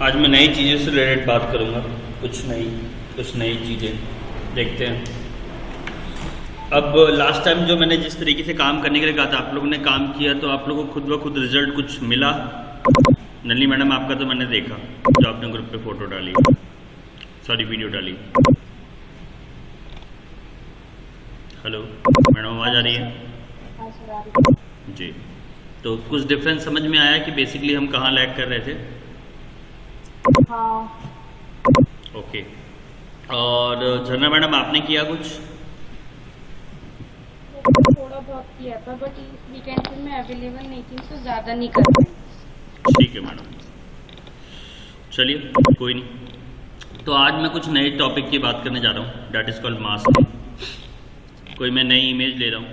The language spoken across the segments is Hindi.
आज मैं नई चीज़ों से रिलेटेड बात करूँगा, कुछ नई चीज़ें देखते हैं। अब लास्ट टाइम जो मैंने जिस तरीके से काम करने के लिए कहा था, आप लोगों ने काम किया तो आप लोगों को खुद ब खुद रिजल्ट कुछ मिला? नली मैडम आपका तो मैंने देखा जो आपने ग्रुप पे फोटो डाली, सॉरी वीडियो डाली। हेलो मैडम, आवाज़ आ रही है? जी, तो कुछ डिफरेंस समझ में आया कि बेसिकली हम कहाँ लैग कर रहे थे? हाँ। ओके, और झरना मैडम आपने किया कुछ? थोड़ा बहुत किया था, बट इस वीकेंड में अवेलेबल नहीं थी तो ज़्यादा नहीं कर पाई। ठीक है मैडम, चलिए कोई नहीं। तो आज मैं कुछ नए टॉपिक की बात करने जा रहा हूँ, डैट इज़ कॉल्ड मास्किंग। कोई मैं नई इमेज ले रहा हूँ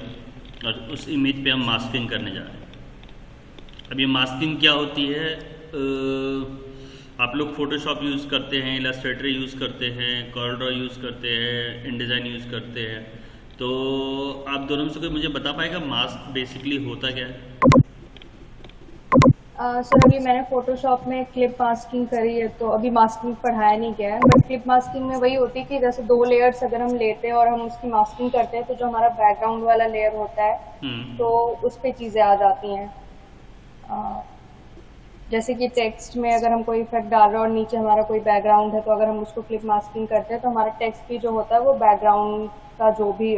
और उस इमेज पे हम मास्किंग करने जा रहे हैं। अब ये मास्किंग क्या होती है? आप लोग फोटोशॉप यूज़ करते हैं, इलस्ट्रेटर यूज़ करते हैं, कॉर्लड्रॉ यूज़ करते हैं, इनडिज़ाइन यूज़ करते हैं, तो आप दोनों में से कोई मुझे बता पाएगा मास्क बेसिकली होता क्या है? सर अभी मैंने फोटोशॉप में क्लिप मास्किंग करी है, तो अभी मास्किंग पढ़ाया नहीं गया है। बट क्लिप मास्किंग में वही होती है कि जैसे 2 लेयर्स अगर हम लेते हैं और हम उसकी मास्किंग करते हैं, तो जो हमारा बैकग्राउंड वाला लेयर होता है तो उस पे चीज़ें आ जाती हैं। जैसे कि टेक्स्ट में अगर हम कोई इफेक्ट डाल रहे हैं और नीचे हमारा कोई बैकग्राउंड है, तो अगर हम उसको क्लिप मास्किंग करते हैं तो हमारा टेक्स्ट भी जो होता है वो बैकग्राउंड का जो भी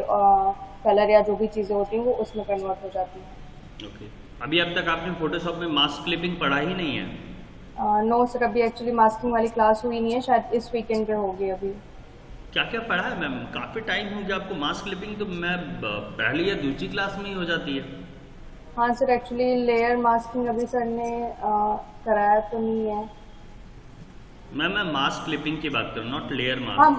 कलर या जो भी चीज़ें होती हैं वो उसमें कन्वर्ट हो जाती हैं। ओके, अभी अब तक आपने फोटोशॉप में मास्क क्लिपिंग पढ़ा ही नहीं है? नो सर, अभी एक्चुअली मास्किंग वाली क्लास हुई नहीं है, शायद इस वीकेंड पे होगी। अभी क्या क्या पढ़ा है मैम? काफ़ी टाइम हो गया आपको। मास्क क्लिपिंग तो मैं पहली या दूसरी क्लास में ही हो जाती है। हाँ सर, एक्चुअली लेयर मास्किंग अभी सर ने कराया तो नहीं है। मैम मैं मास्क क्लिपिंग की बात करूँ, नॉट लेयर मास्क। हाँ,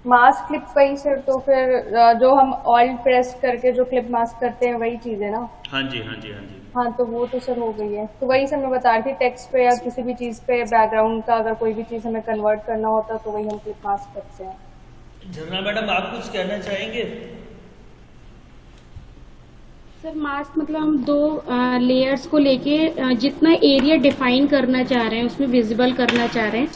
मास्क क्लिप वही सर, तो फिर जो हम ऑल्ट प्रेस करके जो क्लिप मास्क करते हैं वही चीज़ है ना? हाँ जी हाँ जी हाँ जी। हाँ, तो वो तो सर हो गई है। तो वही सर मैं बता रही थी, टेक्स्ट पे या किसी भी चीज़ पे बैकग्राउंड का अगर कोई भी चीज़ हमें कन्वर्ट करना होता है तो वही हम क्लिप मास्क करते हैं। झरना मैडम आप कुछ कहना चाहेंगे? सर मास्क मतलब हम 2 लेयर्स को लेके जितना एरिया डिफाइन करना चाह रहे हैं, उसमें विजिबल करना चाह रहे हैं,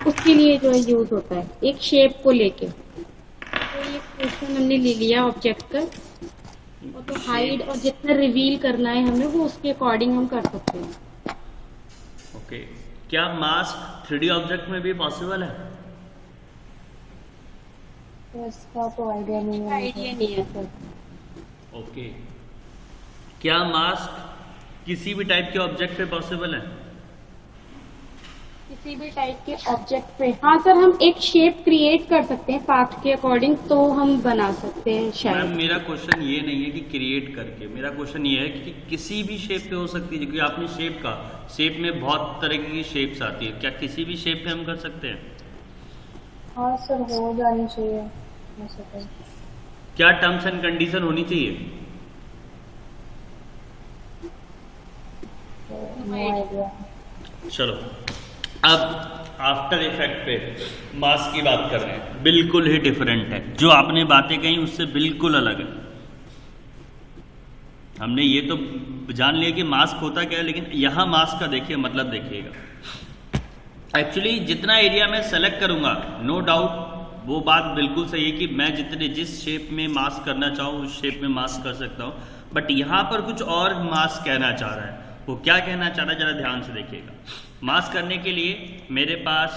उसके लिए जो है यूज होता है एक शेप को लेके। तो ये पोर्शन हमने ले लिया ऑब्जेक्ट का, और तो हाइड और जितना रिवील करना है हमें वो उसके अकॉर्डिंग हम कर सकते हैं। ओके, क्या मास्क 3D ऑब्जेक्ट में भी पॉसिबल है? तो इसका तो आइडिया नहीं है सर। ओके, क्या मास्क किसी भी टाइप के ऑब्जेक्ट पे पॉसिबल है? किसी भी टाइप के ऑब्जेक्ट पे हाँ सर, हम एक शेप क्रिएट कर सकते हैं पाथ के अकॉर्डिंग, तो हम बना सकते हैं शायद। मैम मेरा क्वेश्चन ये नहीं है कि क्रिएट करके, मेरा क्वेश्चन ये है कि किसी भी शेप पे हो सकती है, क्योंकि आपने शेप में बहुत तरह की शेप्स आती है, क्या किसी भी शेप पे हम कर सकते हैं? हाँ सर, हो जानी चाहिए वैसे तो। क्या टर्म्स एंड कंडीशन होनी चाहिए? No idea. चलो, अब आफ्टर इफेक्ट पे मास्क की बात कर रहे हैं, बिल्कुल ही डिफरेंट है। जो आपने बातें कही उससे बिल्कुल अलग है। हमने ये तो जान लिया कि मास्क होता क्या है, लेकिन यहाँ मास्क का देखिए मतलब देखिएगा। एक्चुअली जितना एरिया मैं सेलेक्ट करूँगा, नो डाउट वो बात बिल्कुल सही है कि मैं जिस शेप में मास्क करना चाहूँ उस शेप में मास्क कर सकता हूँ, बट यहाँ पर कुछ और मास्क कहना चाह रहा है। वो क्या कहना चाह रहा है जरा ध्यान से देखिएगा। मास्क करने के लिए मेरे पास,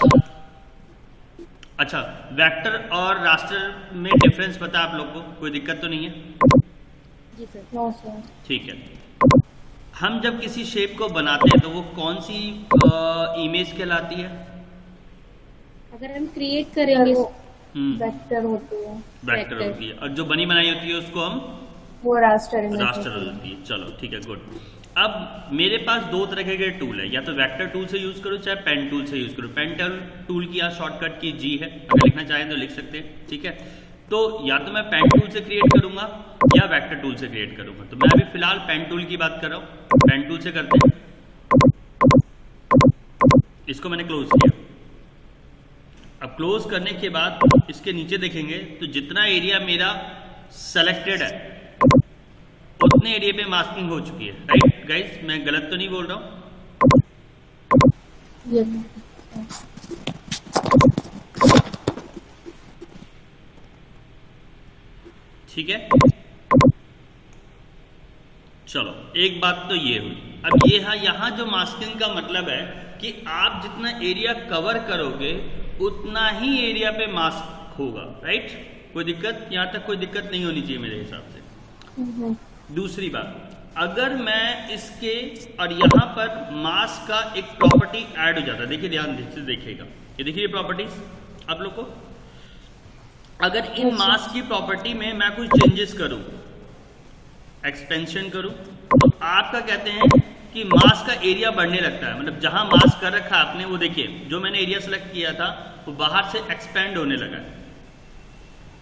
अच्छा वेक्टर और रास्टर में डिफरेंस पता है आप लोग को? कोई दिक्कत तो नहीं है? जी सर। No sir. ठीक है, हम जब किसी शेप को बनाते हैं तो वो कौन सी इमेज कहलाती है? अगर हम क्रिएट करेंगे वेक्टर होती है। वेक्टर होती है, और जो बनी बनाई होती है उसको हम वो रास्टर होती है। चलो ठीक है, गुड। अब मेरे पास 2 तरह के टूल है, या तो वेक्टर टूल से यूज करो चाहे पेन टूल से यूज करो। पेन टूल की यहाँ शॉर्टकट की G है, अगर लिखना चाहें तो लिख सकते हैं, ठीक है। तो या तो मैं पेन टूल से क्रिएट करूंगा या वेक्टर टूल से क्रिएट करूंगा। तो मैं अभी फिलहाल पेन टूल की बात कर रहा हूँ। पेन टूल से करते हैं, इसको मैंने क्लोज किया। अब क्लोज करने के बाद इसके नीचे देखेंगे तो जितना एरिया मेरा सेलेक्टेड है उतने एरिया पे मास्किंग हो चुकी है, राइट गाइस? मैं गलत तो नहीं बोल रहा हूँ? ठीक है, चलो एक बात तो ये हुई। अब ये यहाँ जो मास्किंग का मतलब है कि आप जितना एरिया कवर करोगे उतना ही एरिया पे मास्क होगा, राइट? कोई दिक्कत? यहाँ तक कोई दिक्कत नहीं होनी चाहिए मेरे हिसाब से। दूसरी बात, अगर मैं इसके और यहाँ पर मास्क का एक प्रॉपर्टी ऐड हो जाता है, देखिए ध्यान से देखिएगा, ये देखिए प्रॉपर्टीज आप लोग को। अगर इन मास्क की प्रॉपर्टी में मैं कुछ चेंजेस करूं, एक्सपेंशन करूं, तो आपका कहते हैं कि मास्क का एरिया बढ़ने लगता है। मतलब जहां मास्क कर रखा आपने, वो देखिए जो मैंने एरिया सेलेक्ट किया था वो बाहर से एक्सपेंड होने लगा है।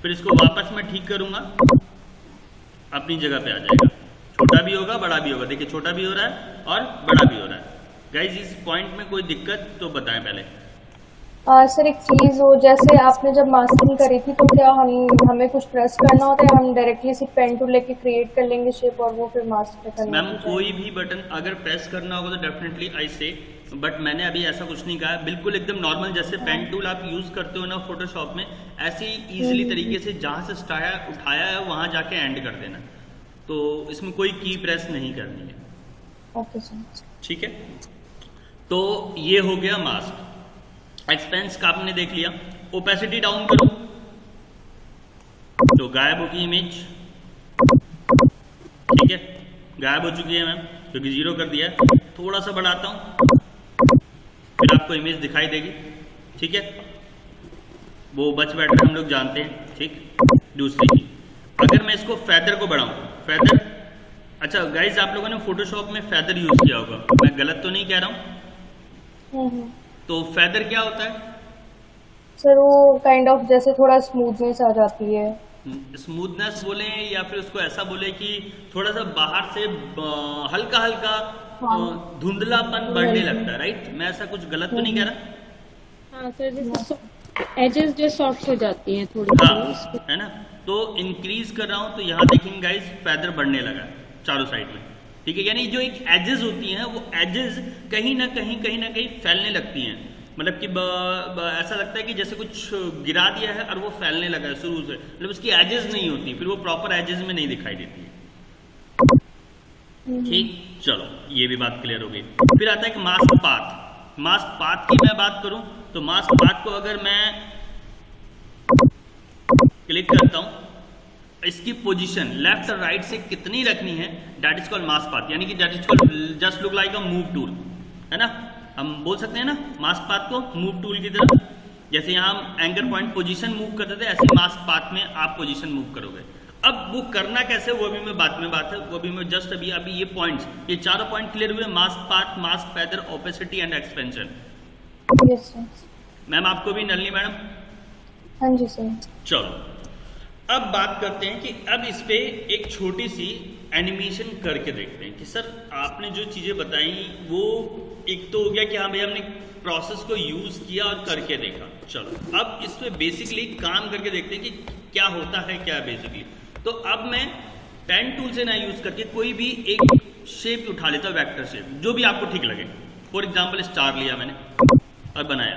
फिर इसको वापस मैं ठीक करूंगा, अपनी जगह पे आ जाएगा। छोटा भी होगा बड़ा भी होगा, देखिए छोटा भी हो रहा है और बड़ा भी हो रहा है। गाइज इस पॉइंट में कोई दिक्कत तो बताएं पहले। सर एक चीज हो, जैसे आपने जब मास्किंग करी थी तो क्या हमें कुछ प्रेस करना होता है, हम डायरेक्टली सिर्फ पेन टूल लेके क्रिएट कर लेंगे शेप और वो फिर मास्क पे करना? मैम कोई भी बटन अगर प्रेस करना होगा तो डेफिनेटली आई से, बट मैंने अभी ऐसा कुछ नहीं कहा। बिल्कुल एकदम नॉर्मल जैसे पेन टूल आप यूज करते हो ना फोटोशॉप में, ऐसे ही इजीली तरीके से जहां से उठाया है वहां जाके एंड कर देना। तो इसमें कोई की प्रेस नहीं करनी है। ओके सर, ठीक है, तो ये हो गया मास्क। एक्सपेंस का आपने देख लिया। ओपेसिटी डाउन करो तो गायब होगी इमेज, ठीक है, गायब हो चुकी है मैम क्योंकि 0 कर दिया है। थोड़ा सा बढ़ाता हूं फिर आपको इमेज दिखाई देगी, ठीक है। वो बच बैठ रहे हम लोग जानते हैं, ठीक। दूसरी चीज, अगर मैं इसको फेदर को बढ़ाऊं, फेदर, अच्छा गाइज आप लोगों ने फोटोशॉप में फेदर यूज किया होगा, मैं गलत तो नहीं कह रहा हूं? तो फेदर क्या होता है सर? वो काइंड ऑफ जैसे थोड़ा स्मूथनेस आ जाती है। स्मूथनेस बोले या फिर उसको ऐसा बोले कि थोड़ा सा बाहर से हल्का हल्का धुंधलापन बढ़ने लगता है, राइट? मैं ऐसा कुछ गलत तो नहीं कह रहा? हाँ सर, जैसे एजेस जो सॉफ्ट हो जाती हैं थोड़ी, हाँ, है ना। तो इंक्रीज कर रहा हूं तो यहाँ देखेंगे गाइस फेदर बढ़ने लगा चारों साइड में, ठीक है। यानी जो एक एजेस होती हैं वो एजेस कहीं ना कहीं फैलने लगती हैं। मतलब कि ऐसा लगता है कि जैसे कुछ गिरा दिया है और वो फैलने लगा है शुरू से, मतलब उसकी एजेस नहीं होती, फिर वो प्रॉपर एजेस में नहीं दिखाई देती है, ठीक। चलो ये भी बात क्लियर हो गई। फिर आता है कि मास्क पाथ। मास्क पाथ की मैं बात करूं तो मास्क पाथ को अगर मैं क्लिक करता हूं, इसकी पोजीशन लेफ्ट और राइट से कितनी रखनी है, that is called mask path. यानी कि that is called just look like a move tool, है ना। हम बोल सकते हैं ना मास्क पाथ को मूव टूल की तरह। जैसे यहाँ हम एंकर पॉइंट पोजीशन मूव करते थे, ऐसे मास्क पाथ में आप पोजीशन मूव करोगे। अब वो करना कैसे वो भी मैं बात है, वो भी मैं जस्ट अभी ये पॉइंट्स, ये चारों पॉइंट क्लियर हुए, mask path, mask feather, opacity and expansion. Yes sir. Ma'am आपको भी नलनी मैडम? हाँ जी सर। चलो अब बात करते हैं कि अब इस पे एक छोटी सी एनिमेशन करके देखते हैं कि सर आपने जो चीजें बताई वो एक तो हो गया कि हाँ भाई हमने प्रोसेस को यूज किया और करके देखा। चलो अब इस पे बेसिकली काम करके देखते हैं कि क्या होता है क्या बेसिकली। तो अब मैं पेन टूल से ना यूज करके कोई भी एक शेप उठा लेता हूं, वेक्टर शेप, जो भी आपको ठीक लगे। फॉर एग्जाम्पल स्टार लिया मैंने और बनाया,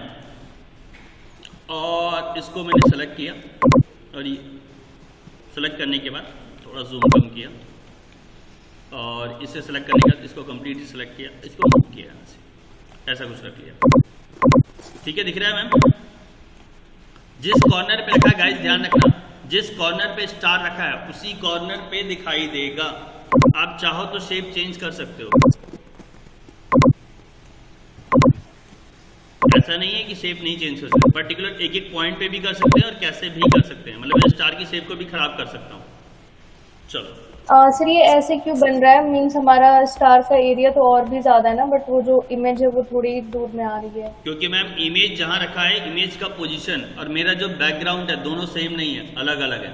और इसको मैंने सेलेक्ट किया, और ये सेलेक्ट करने के बाद थोड़ा जूम कम किया, और इसे सेलेक्ट करने के बाद इसको कंप्लीटली सेलेक्ट किया, इसको मूव किया यहाँ से, ऐसा कुछ रख लिया, ठीक है। दिख रहा है मैम? जिस कॉर्नर पे रखा है गाइस ध्यान रखना, जिस कॉर्नर पे स्टार रखा है उसी कॉर्नर पे दिखाई देगा। आप चाहो तो शेप चेंज कर सकते हो, ऐसा नहीं है कि शेप नहीं चेंज कर सकते। पर्टिकुलर एक एक पॉइंट पे भी कर सकते हैं और कैसे भी कर सकते हैं, मतलब मैं स्टार की शेप को भी खराब कर सकता हूँ। चलो सर ये ऐसे क्यों बन रहा है? मीन्स हमारा स्टार का एरिया तो और भी ज्यादा है ना, बट वो जो इमेज है वो थोड़ी दूर में आ रही है। क्योंकि मैम इमेज जहाँ रखा है, इमेज का पोजीशन और मेरा जो बैकग्राउंड है दोनों सेम नहीं है, अलग अलग है।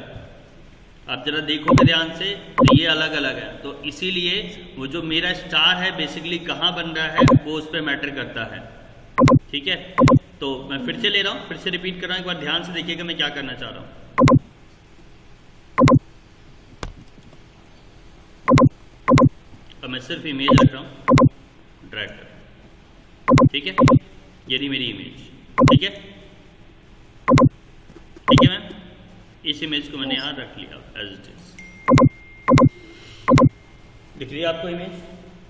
आप जरा देखोगे ध्यान से तो ये अलग अलग है, तो इसीलिए वो जो मेरा स्टार है बेसिकली कहाँ बन रहा है वो उस पर मैटर करता है, ठीक है। तो मैं फिर से ले रहा हूँ, फिर से रिपीट कर रहा हूँ, एक बार ध्यान से देखिएगा मैं क्या करना चाह रहा हूँ। अब मैं सिर्फ इमेज रख रहा हूँ, ड्रैग कर, ठीक है, ये रही मेरी इमेज, ठीक है, ठीक है मैम। इस इमेज को मैंने यहाँ रख लिया एज इट इज, दिख रही है आपको इमेज।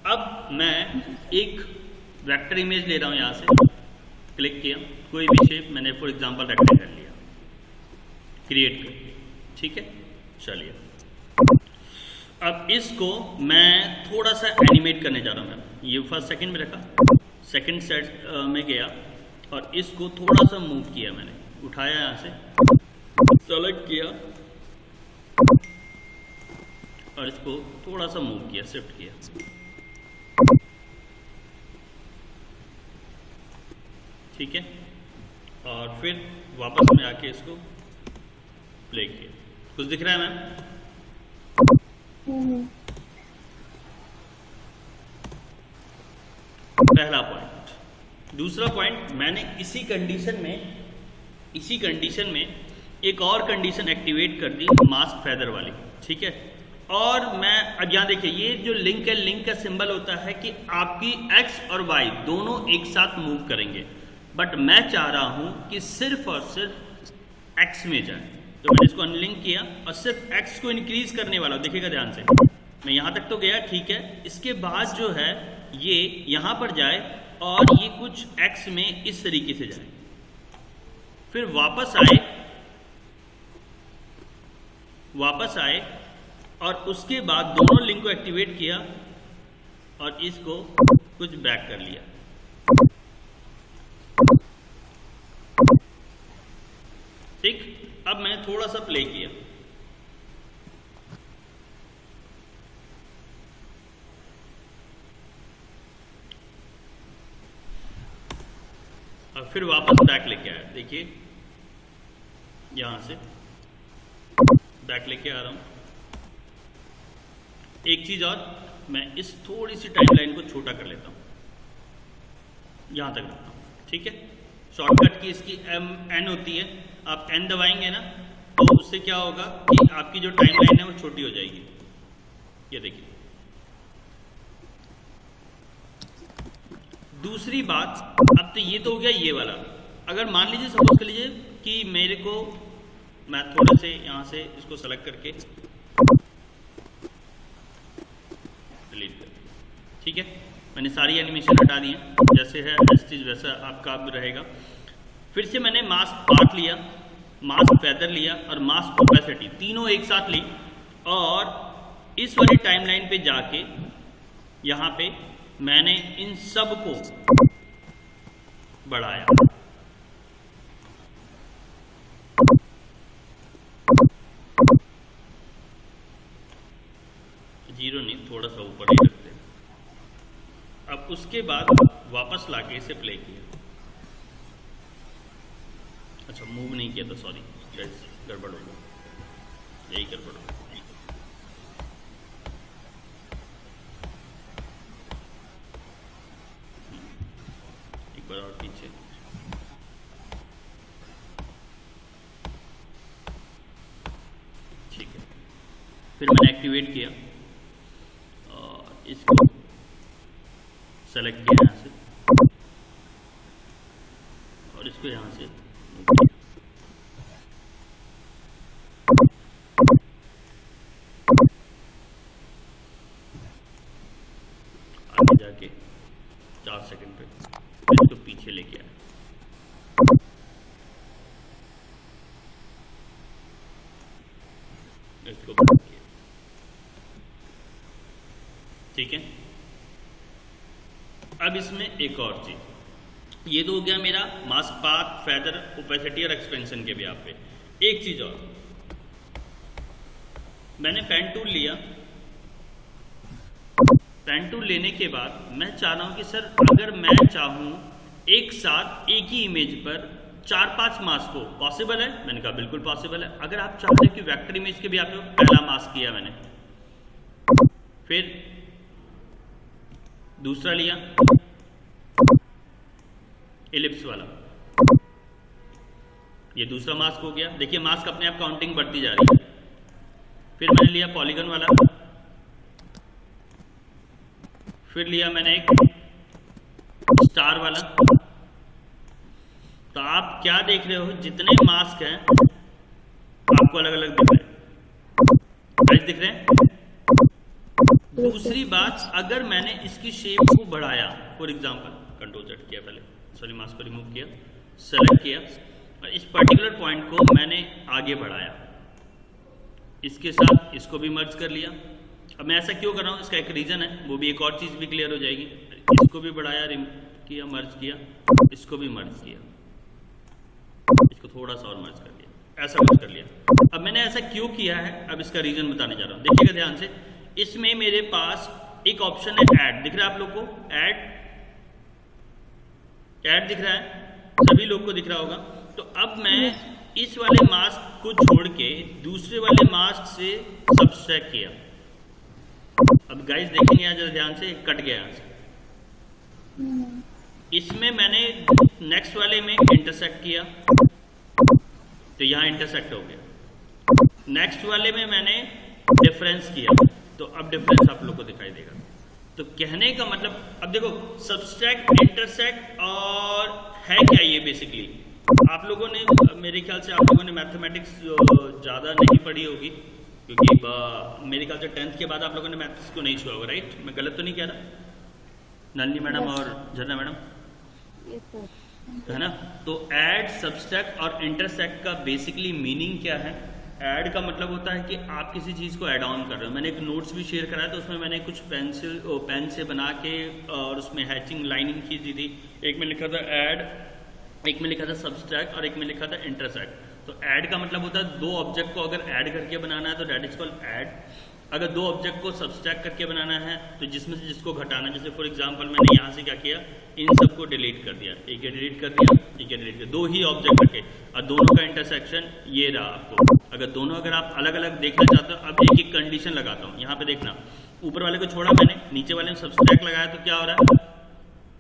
अब मैं एक वेक्टर इमेज ले रहा हूँ, यहाँ से क्लिक किया, कोई भी शेप मैंने फॉर एग्जांपल रेक्टेंगल लिया, क्रिएट कर लिया, ठीक है। चलिए अब इसको मैं थोड़ा सा एनिमेट करने जा रहा हूँ। मैं ये फर्स्ट सेकंड में रखा, सेकंड सेट में गया और इसको थोड़ा सा मूव किया, मैंने उठाया, यहाँ से सेलेक्ट किया और इसको थोड़ा सा मूव किया, शिफ्ट किया, ठीक है। और फिर वापस में आके इसको प्ले किया। कुछ दिख रहा है मैम? पहला पॉइंट। दूसरा पॉइंट, मैंने इसी कंडीशन में एक और कंडीशन एक्टिवेट कर दी, मास्क फेदर वाली, ठीक है। और मैं अब यहाँ देखिए, ये जो लिंक है, लिंक का सिंबल होता है कि आपकी एक्स और वाई दोनों एक साथ मूव करेंगे, बट मैं चाह रहा हूं कि सिर्फ और सिर्फ एक्स में जाए, तो मैंने इसको अनलिंक किया और सिर्फ एक्स को इंक्रीज करने वाला हूं। देखिएगा ध्यान से, मैं यहां तक तो गया, ठीक है। इसके बाद जो है ये यहां पर जाए और ये कुछ एक्स में इस तरीके से जाए, फिर वापस आए और उसके बाद दोनों लिंक को एक्टिवेट किया और इसको कुछ बैक कर लिया, ठीक। अब मैंने थोड़ा सा प्ले किया, और फिर वापस बैक लेके आया। देखिए यहां से बैक लेके आ रहा हूं। एक चीज और, मैं इस थोड़ी सी टाइमलाइन को छोटा कर लेता हूं, यहां तक रखता हूं, ठीक है। शॉर्टकट की इसकी एन होती है, आप एन दबाएंगे ना तो उससे क्या होगा कि आपकी जो टाइमलाइन है वो छोटी हो जाएगी। ये देखिए। दूसरी बात, अब तो ये तो हो गया ये वाला। अगर मान लीजिए, सपोज कर लीजिए कि मेरे को, मैं थोड़े से यहां से इसको सेलेक्ट करके डिलीट कर, ठीक है। मैंने सारी एनिमेशन हटा दी है, जैसे है चीज वैसा आपका अब रहेगा। फिर से मैंने मास्क पार्ट लिया, मास्क फेदर लिया और मास्क ओपेसिटी, तीनों एक साथ ली और इस वाली टाइमलाइन पे जाके यहां पे मैंने इन सब को बढ़ाया, जीरो नहीं, थोड़ा सा ऊपर ही रखते। अब उसके बाद वापस लाके इसे प्ले किया। अच्छा, मूव नहीं किया तो सॉरी गाइस, गड़बड़ हो गया, यही गड़बड़ हो गया। एक बार और पीछे, ठीक है। फिर मैंने एक्टिवेट किया और इसको सेलेक्ट किया यहाँ से और इसको यहाँ से आगे जाके 4 सेकंड पे इसको पीछे लेके आया। इसको बंद किया, ठीक है। अब इसमें एक और चीज, ये तो हो गया मेरा मास्क पाथ, फेदर, ओपेसिटी और एक्सपेंशन के भी आप पे। एक चीज और, मैंने पेन टूल लिया। पेन टूल लेने के बाद मैं चाह रहा हूं कि सर अगर मैं चाहूं एक साथ एक ही इमेज पर 4-5 मास्क हो, पॉसिबल है? मैंने कहा बिल्कुल पॉसिबल है। अगर आप चाहते हैं कि वेक्टर इमेज के भी आप पहला मास्क किया मैंने, फिर दूसरा लिया इलिप्स वाला, ये दूसरा मास्क हो गया। देखिए मास्क अपने आप काउंटिंग बढ़ती जा रही है। फिर मैंने लिया पॉलीगन वाला, फिर लिया मैंने एक स्टार वाला। तो आप क्या देख रहे हो, जितने मास्क हैं आपको अलग अलग दिख रहे हैं, दिख रहे हैं। दूसरी बात, अगर मैंने इसकी शेप को बढ़ाया, फॉर एग्जांपल कंट्रोल Z किया, पहले सॉरी मास्क को रिमूव किया, सेलेक्ट किया और इस पर्टिकुलर पॉइंट को मैंने आगे बढ़ाया, इसके साथ इसको भी मर्ज कर लिया। अब मैं ऐसा क्यों कर रहा हूँ, इसका एक रीजन है, वो भी एक और चीज भी क्लियर हो जाएगी। इसको भी बढ़ाया, रिमूव किया, मर्ज किया, इसको भी मर्ज किया, इसको थोड़ा सा और मर्ज कर लिया, ऐसा कुछ कर लिया। अब मैंने ऐसा क्यों किया है, अब इसका रीजन बताने जा रहा हूँ, देखिएगा ध्यान से। इसमें मेरे पास एक ऑप्शन है ऐड, दिख रहा है आप लोग को, ऐड दिख रहा है, सभी लोग को दिख रहा होगा। तो अब मैं इस वाले मास्क को छोड़ के दूसरे वाले मास्क से सब्सट्रैक्ट किया। अब गाइस देखेंगे यहाँ जरा ध्यान से, कट गया यहाँ से। इसमें मैंने नेक्स्ट वाले में इंटरसेक्ट किया, तो यहाँ इंटरसेक्ट हो गया। नेक्स्ट वाले में मैंने डिफरेंस किया, तो अब डिफरेंस आप लोग को दिखाई देगा। तो कहने का मतलब, अब देखो सब्सट्रैक्ट, इंटरसेक्ट और है क्या ये बेसिकली, आप लोगों ने, मेरे ख्याल से आप लोगों ने मैथमेटिक्स ज़्यादा नहीं पढ़ी होगी, क्योंकि मेरे ख्याल से 10th के बाद आप लोगों ने मैथ्स को नहीं छुआ होगा, राइट? मैं गलत तो नहीं कह रहा? नलिनी मैडम और झरना मैडम, है ना? तो ऐड, सब्सट्रैक्ट और इंटरसेक्ट का बेसिकली मीनिंग क्या है? ऐड का मतलब होता है कि आप किसी चीज़ को ऐड ऑन कर रहे हो। मैंने एक नोट्स भी शेयर कराया, तो उसमें मैंने कुछ पेन से बना के और उसमें हैचिंग लाइनिंग की दी थी। एक में लिखा था ऐड, एक में लिखा था सब्सट्रैक्ट और एक में लिखा था इंटरसेक्ट। तो ऐड का मतलब होता है दो ऑब्जेक्ट को अगर ऐड करके बनाना है तो दैट इज कॉल्ड ऐड। अगर दो ऑब्जेक्ट को सब्सट्रैक्ट करके बनाना है तो जिसमें से जिसको घटाना, जैसे फॉर एग्जांपल मैंने यहाँ से क्या किया, इन सबको डिलीट कर दिया, एक ये डिलीट कर दिया, एक ये डिलीट कर, दो ही ऑब्जेक्ट रखे और दोनों का इंटरसेक्शन ये रहा आपको। अगर दोनों अगर आप अलग अलग देखना चाहते हो, अब एक एक कंडीशन लगाता हूँ। यहाँ पे देखना, ऊपर वाले को छोड़ा मैंने, नीचे वाले में सब्सट्रैक्ट लगाया तो क्या हो रहा है,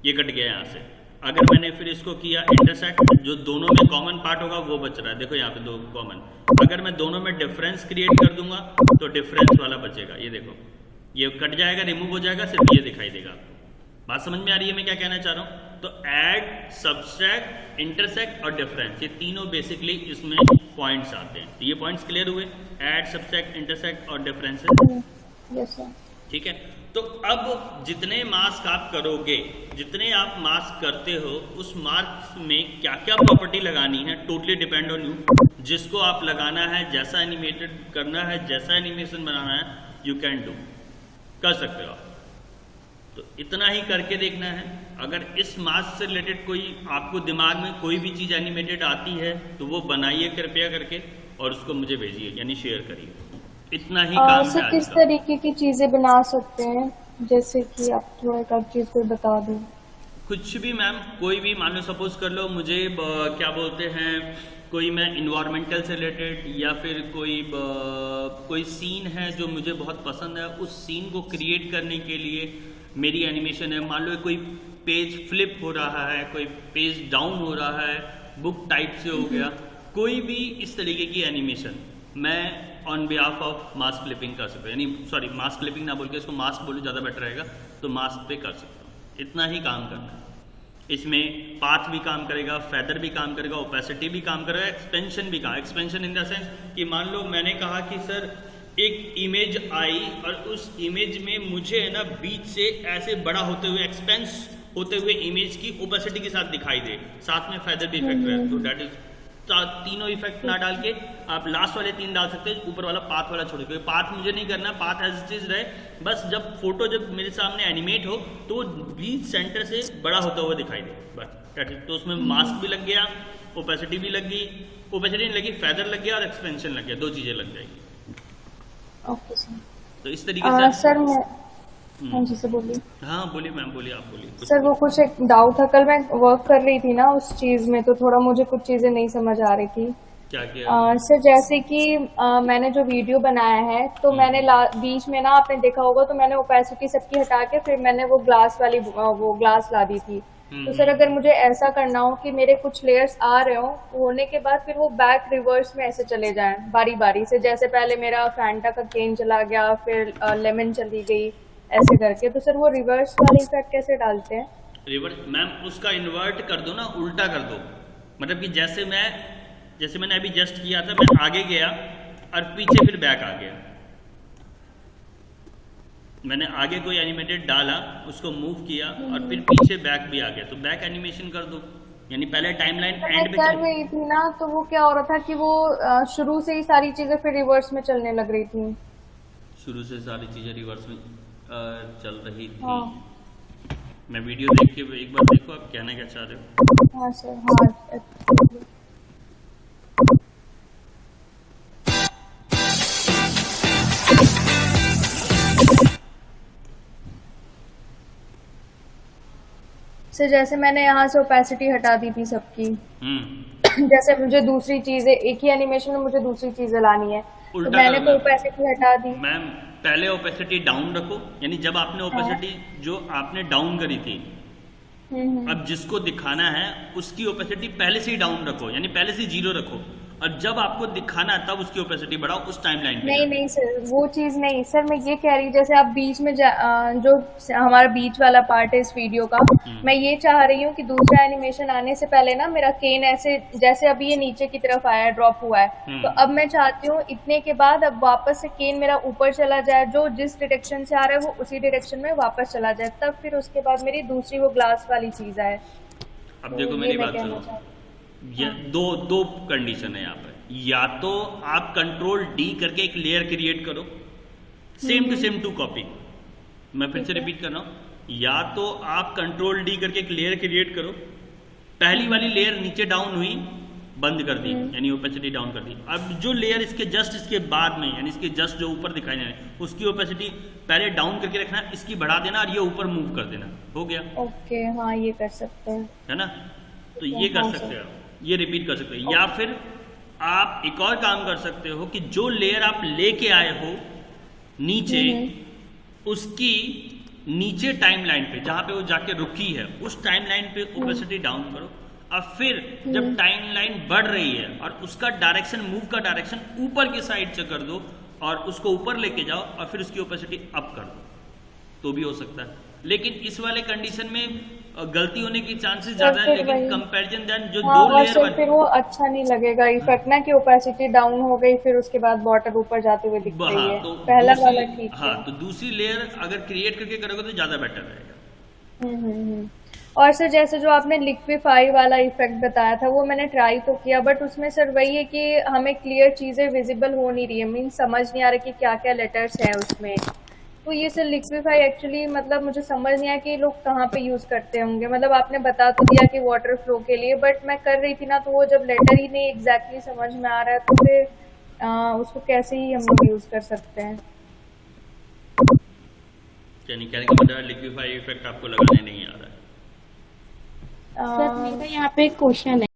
ये कट गया यहाँ से। अगर मैंने फिर इसको किया इंटरसेक्ट, जो दोनों में कॉमन पार्ट होगा वो बच रहा है, देखो यहाँ पे दो कॉमन। अगर मैं दोनों में डिफरेंस क्रिएट कर दूंगा तो डिफरेंस वाला बचेगा, ये देखो ये कट जाएगा, रिमूव हो जाएगा, सिर्फ ये दिखाई देगा आपको। बात समझ में आ रही है मैं क्या कहना चाह रहा हूँ? तो ऐड, सब्सट्रैक्ट, इंटरसेक्ट और डिफरेंस, ये तीनों बेसिकली इसमें पॉइंट्स आते हैं। तो ये पॉइंट्स क्लियर हुए, ऐड, सब्सट्रैक्ट, इंटरसेक्ट और डिफरेंस। Yes sir. ठीक है, तो अब जितने मास्क आप करोगे, जितने आप मास्क करते हो, उस मास्क में क्या क्या प्रॉपर्टी लगानी है टोटली डिपेंड ऑन यू। जिसको आप लगाना है, जैसा एनिमेटेड करना है, जैसा एनिमेशन बनाना है, यू कैन डू, कर सकते हो आप। तो इतना ही करके देखना है। अगर इस मास्क से रिलेटेड कोई आपको दिमाग में कोई भी चीज़ एनिमेटेड आती है तो वो बनाइए कृपया करके और उसको मुझे भेजिए, यानी शेयर करिए। इतना ही काम है। सर किस तरीके की चीजें बना सकते हैं, जैसे कि आप थोड़ा एक आध चीज कोई बता दो। कुछ भी मैम, कोई भी, मान लो सपोज कर लो मुझे क्या बोलते हैं, कोई मैं इन्वायरमेंटल से रिलेटेड या फिर कोई सीन है जो मुझे बहुत पसंद है, उस सीन को क्रिएट करने के लिए मेरी एनिमेशन है। मान लो कोई पेज फ्लिप हो रहा है, कोई पेज डाउन हो रहा है, बुक टाइप से हो गया, कोई भी इस तरीके की एनिमेशन मैं on behalf of mask clipping कर सकता हूँ, यानी सॉरी मास्क क्लिपिंग ना बोल के इसको मास्क बोलो ज़्यादा बेटर रहेगा, तो मास्क पे कर सकता हूँ। इतना ही काम करना है। इसमें पाथ भी काम करेगा, फेदर भी काम करेगा, ओपेसिटी भी काम करेगा, एक्सपेंशन भी काम। एक्सपेंशन इन द सेंस कि मान लो मैंने कहा कि सर एक इमेज आई और उस इमेज में मुझे है ना बीच से ऐसे बड़ा होते हुए, एक्सपेंस होते हुए इमेज की ओपेसिटी के साथ दिखाई दे, साथ में फेदर भी इफेक्ट रहे, तो दैट इज तीनों इफेक्ट ना डाल के आप लास्ट वाले तीन डाल सकते हैं, ऊपर वाला पाथ वाला छोड़ के। पाथ मुझे नहीं करना, पाथ एज इट इज रहे, बस जब फोटो जब मेरे सामने एनिमेट हो तो वो बीच सेंटर से बड़ा होता हुआ दिखाई दे, बस। तो उसमें मास्क भी लग गया, ओपेसिटी भी लग गई, ओपेसिटी नहीं लगी, फेदर लग गया और एक्सपेंशन लग गया, दो चीजें लग जाएगी। Okay sir. तो इस तरीके से सर मैं, हाँ जी सर बोलिए। हाँ बोलिए मैम, बोलिए, आप बोलिए। सर वो कुछ एक डाउट था, कल मैं वर्क कर रही थी ना उस चीज में, तो थोड़ा मुझे कुछ चीजें नहीं समझ आ रही थी। क्या किया? सर जैसे कि मैंने जो वीडियो बनाया है तो मैंने बीच में ना, आपने देखा होगा, तो मैंने ओपेसिटी सबकी हटा के फिर मैंने वो ग्लास वाली वो ग्लास ला दी थी। तो सर अगर मुझे ऐसा करना हो कि मेरे कुछ लेयर्स आ रहे हो, होने के बाद फिर वो बैक रिवर्स में ऐसे चले जाएं बारी बारी से, जैसे पहले मेरा फैंटा का केन चला गया, फिर लेमन चली गई, ऐसे करके, तो सर वो रिवर्स वाली इफेक्ट कैसे डालते हैं? रिवर्स मैम उसका इन्वर्ट कर दो ना, उल्टा कर दो। मतलब कि जैसे मैंने अभी जस्ट किया था, मैं आगे गया और पीछे फिर बैक आ गया। मैंने आगे कोई एनिमेटेड डाला, उसको मूव किया और फिर पीछे बैक भी आ गया, तो बैक एनिमेशन कर दो, यानी पहले टाइमलाइन मैं एंड पे कर रही थी ना, तो वो क्या हो रहा था कि वो शुरू से ही सारी चीजें फिर रिवर्स में चलने लग रही थी। शुरू से सारी चीजें रिवर्स में चल रही थी। हाँ मैं वीडियो देख के एक बार देखो आप कहना क्या चाह रहे हो। हाँ सर, हाँ सर, जैसे मैंने यहाँ से ओपेसिटी हटा दी थी सबकी, जैसे मुझे दूसरी चीजें, एक ही एनिमेशन में मुझे दूसरी चीजें लानी है, तो मैंने तो ओपेसिटी हटा दी। मैम पहले ओपेसिटी डाउन रखो, यानी जब आपने ओपेसिटी जो आपने डाउन करी थी, अब जिसको दिखाना है उसकी ओपेसिटी पहले से ही डाउन रखो, यानी पहले से 0 रखो, और जब आपको दिखाना है तब उसकी ओपेसिटी बढ़ाओ उस टाइमलाइन पे। नहीं सर, वो चीज नहीं सर, मैं ये कह रही, जैसे आप बीच में जो हमारा बीच वाला पार्ट है इस वीडियो का, मैं ये चाह रही हूँ कि दूसरा एनिमेशन आने से पहले ना मेरा केन ऐसे, जैसे अभी ये नीचे की तरफ आया है, ड्रॉप हुआ है, तो अब मैं चाहती हूँ इतने के बाद अब वापस से केन मेरा ऊपर चला जाए, जो जिस डायरेक्शन से आ रहा है वो उसी डायरेक्शन में वापस चला जाए, तब फिर उसके बाद मेरी दूसरी वो ग्लास वाली चीज आए। अब देखो मेरी बात सुनो, ये दो कंडीशन है यहाँ पर। या तो आप कंट्रोल D करके एक लेयर क्रिएट करो, सेम टू सेम 2 कॉपी। मैं फिर से रिपीट कर रहा हूँ, या तो आप कंट्रोल D करके एक लेयर क्रिएट करो, पहली वाली लेयर नीचे डाउन हुई, बंद कर दी, यानी ओपेसिटी डाउन कर दी। अब जो लेयर इसके बाद में, यानी इसके जस्ट जो ऊपर दिखाई दे रहा है, उसकी ओपेसिटी पहले डाउन करके रखना, इसकी बढ़ा देना और ये ऊपर मूव कर देना, हो गया। ओके, हाँ ये कर सकते हैं, है ना, तो ये कर सकते हो, ये रिपीट कर सकते हो। या फिर आप एक और काम कर सकते हो कि जो लेयर आप लेके आए हो नीचे, उसकी नीचे टाइमलाइन पे जहां पे वो जाके रुकी है, उस टाइमलाइन पे ओपेसिटी डाउन करो, और फिर जब टाइमलाइन बढ़ रही है और उसका डायरेक्शन, मूव का डायरेक्शन ऊपर की साइड से कर दो और उसको ऊपर लेके जाओ और फिर उसकी ओपेसिटी अप कर दो, तो भी हो सकता है। लेकिन इस वाले कंडीशन में गलती होने की चांसेस ज्यादा है, लेकिन कंपैरिजन देन जो हाँ, 2 लेयर बने, फिर वो अच्छा नहीं लगेगा इफेक्ट ना, कि ओपेसिटी डाउन हो गई फिर उसके बाद बॉर्डर ऊपर जाते हुए दिख रही है। तो पहला वाला ठीक है। हाँ, तो दूसरी लेयर अगर क्रिएट करके करोगे तो ज्यादा बेटर रहेगा। और सर, जैसे जो आपने लिक्विफाई वाला इफेक्ट बताया था, वो मैंने ट्राई तो किया, बट उसमें सर वही है कि हमें क्लियर चीजें विजिबल हो नहीं रही है, मीन समझ नहीं आ रहा कि क्या क्या लेटर्स हैं उसमें। तो ये सर लिक्विफाई एक्चुअली, मतलब मुझे समझ नहीं आया कि लोग कहाँ पे यूज करते होंगे। मतलब आपने बता तो दिया कि वाटर फ्लो के लिए, बट मैं कर रही थी ना, तो वो जब लेटर ही नहीं एग्जैक्टली समझ में आ रहा है, तो फिर उसको कैसे ही हम लोग यूज कर सकते हैं? यानी कहने का मतलब लिक्विफाई इफेक्ट आपको लगाने नहीं आ रहा है। सर मेरा यहाँ पे एक क्वेश्चन है।